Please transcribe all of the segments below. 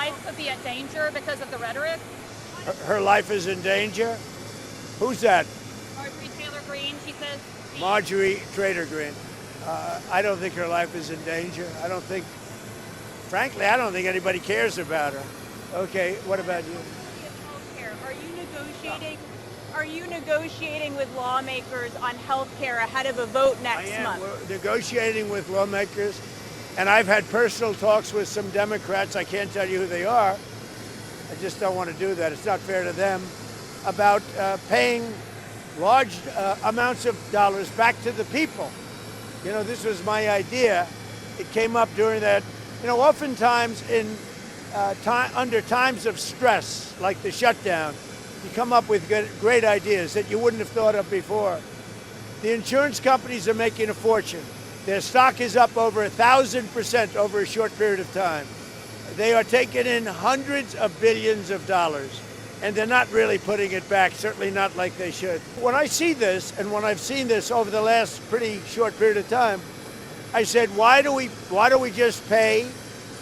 life could be in danger because of the rhetoric? Her life is in danger? Who's that? Marjorie Taylor Greene, she says. Marjorie Taylor Greene. I don't think her life is in danger. Frankly, I don't think anybody cares about her. Okay, what about you? Are you negotiating with lawmakers on health care ahead of a vote next month? We're negotiating with lawmakers, and I've had personal talks with some Democrats. I can't tell you who they are. I just don't want to do that. It's not fair to them. About paying large amounts of dollars back to the people. You know, this was my idea. It came up during that. You know, oftentimes under times of stress, like the shutdown, you come up with great ideas that you wouldn't have thought of before. The insurance companies are making a fortune. Their stock is up over 1,000% over a short period of time. They are taking in hundreds of billions of dollars, and they're not really putting it back, certainly not like they should. When I see this, and when I've seen this over the last pretty short period of time, I said, why do we just pay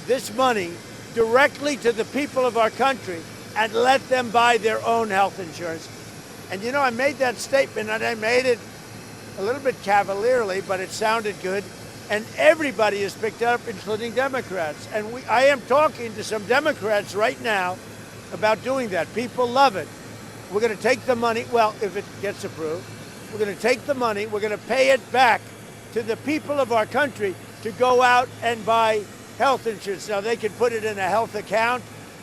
this money directly to the people of our country and let them buy their own health insurance? And you know, I made that statement, and I made it a little bit cavalierly, but it sounded good. And everybody has picked it up, including Democrats. And I am talking to some Democrats right now about doing that. People love it. We're going to take the money, well, if it gets approved, we're going to take the money, we're going to pay it back to the people of our country to go out and buy health insurance. Now, they can put it in a health account.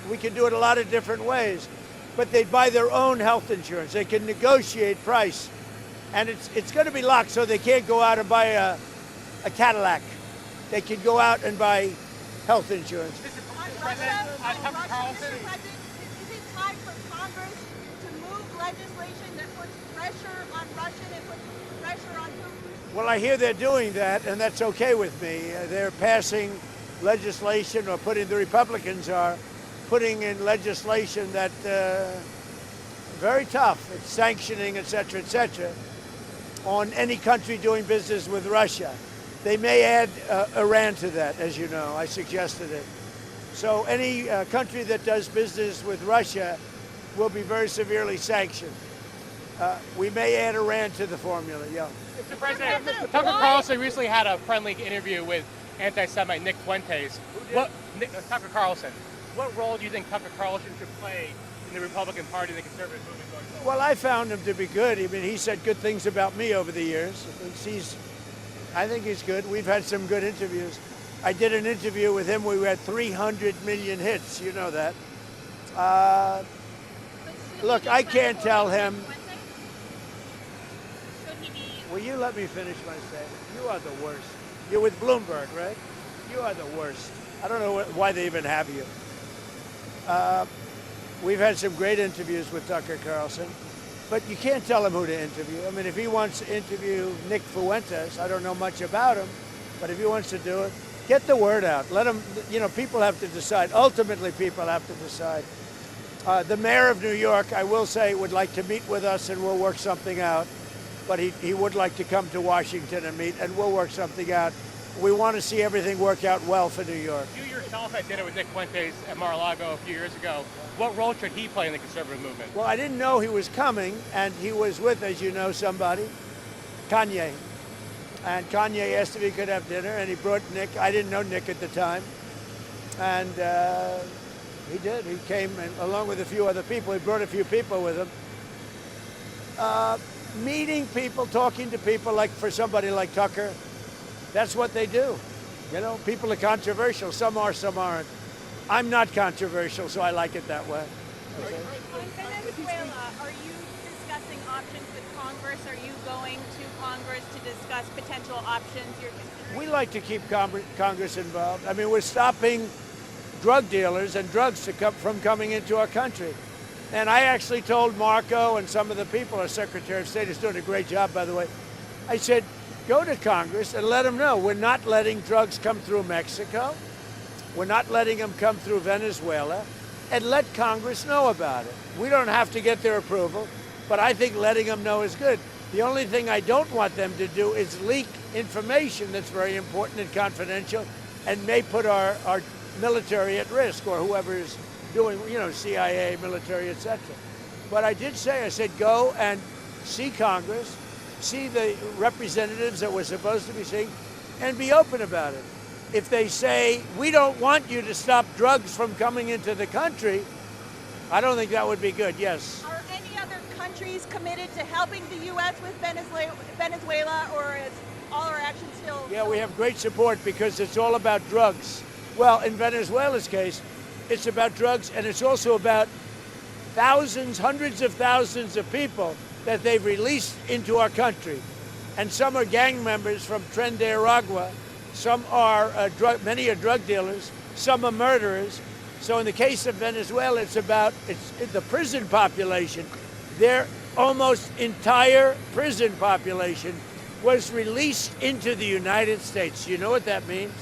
We can do it a lot of different ways. But they buy their own health insurance. They can negotiate price. And it's going to be locked, so they can't go out and buy a Cadillac. They can go out and buy health insurance. Mr. President, Tucker Carlson. Is it time for Congress to move legislation that puts pressure on Russia and puts pressure on Putin? Well, I hear they're doing that, and that's okay with me. They're passing legislation, or the Republicans are putting in legislation that very tough. It's sanctioning, et cetera, on any country doing business with Russia. They may add Iran to that, as you know. I suggested it. So any country that does business with Russia will be very severely sanctioned. We may add Iran to the formula, yeah. Mr. President, Tucker Carlson recently had a friendly interview with anti-Semite Nick Fuentes. Tucker Carlson, what role do you think Tucker Carlson should play in the Republican Party and the conservative movement going forward? Well, I found him to be good. I mean, he said good things about me over the years. I think he's good. We've had some good interviews. I did an interview with him. We had 300 million hits. You know that. Look, I can't tell him. Will you let me finish my statement? You are the worst. You're with Bloomberg, right? You are the worst. I don't know why they even have you. We've had some great interviews with Tucker Carlson, but you can't tell him who to interview. I mean, if he wants to interview Nick Fuentes, I don't know much about him, but if he wants to do it, get the word out. Let him, you know, people have to decide. Ultimately, people have to decide. The mayor of New York, I will say, would like to meet with us, and we'll work something out. But he would like to come to Washington and meet, and we'll work something out. We want to see everything work out well for New York. You yourself had dinner with Nick Fuentes at Mar-a-Lago a few years ago. What role should he play in the conservative movement? Well, I didn't know he was coming, and he was with, as you know, somebody, Kanye. And Kanye asked if he could have dinner, and he brought Nick. I didn't know Nick at the time. And he did. He came along with a few other people. He brought a few people with him. Meeting people, talking to people, like for somebody like Tucker, that's what they do. You know, people are controversial. Some are, some aren't. I'm not controversial, so I like it that way. Okay. On Venezuela, are you discussing options with Congress? Are you going to Congress to discuss potential options you're considering? We like to keep Congress involved. I mean, we're stopping drug dealers and drugs from coming into our country. And I actually told Marco and some of the people, our Secretary of State is doing a great job, by the way. I said, go to Congress and let them know we're not letting drugs come through Mexico. We're not letting them come through Venezuela. And let Congress know about it. We don't have to get their approval, but I think letting them know is good. The only thing I don't want them to do is leak information that's very important and confidential and may put our military at risk, or whoever is doing, CIA, military, etc. But I did say, I said, go and see Congress, see the representatives that we're supposed to be seeing, and be open about it. If they say, we don't want you to stop drugs from coming into the country, I don't think that would be good. Yes. Are any other countries committed to helping the U.S. with Venezuela, or is all our action still? Yeah, we have great support because it's all about drugs. Well, in Venezuela's case, it's about drugs, and it's also about thousands, hundreds of thousands of people that they've released into our country. And some are gang members from Tren de Aragua, some are many are drug dealers, some are murderers. So in the case of Venezuela, it's the prison population. Their almost entire prison population was released into the United States. You know what that means?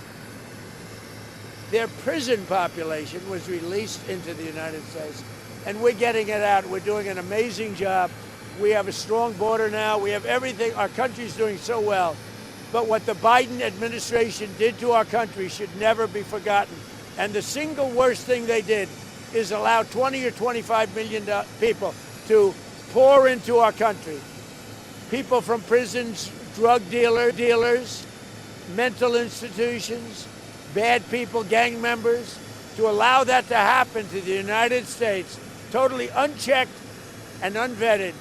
Their prison population was released into the United States. And we're getting it out. We're doing an amazing job. We have a strong border now. We have everything. Our country's doing so well. But what the Biden administration did to our country should never be forgotten. And the single worst thing they did is allow 20 or 25 million people to pour into our country. People from prisons, drug dealers, mental institutions, bad people, gang members, to allow that to happen to the United States, totally unchecked and unvetted,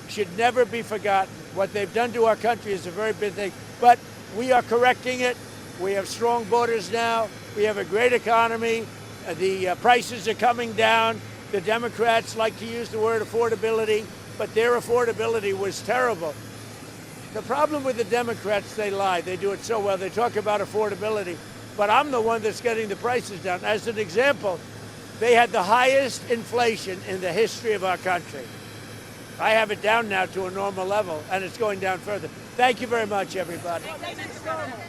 should never be forgotten. What they've done to our country is a very big thing. But we are correcting it. We have strong borders now. We have a great economy. The prices are coming down. The Democrats like to use the word affordability, but their affordability was terrible. The problem with the Democrats, they lie. They do it so well. They talk about affordability, but I'm the one that's getting the prices down. As an example, they had the highest inflation in the history of our country. I have it down now to a normal level, and it's going down further. Thank you very much, everybody. Thank you, Mr. President.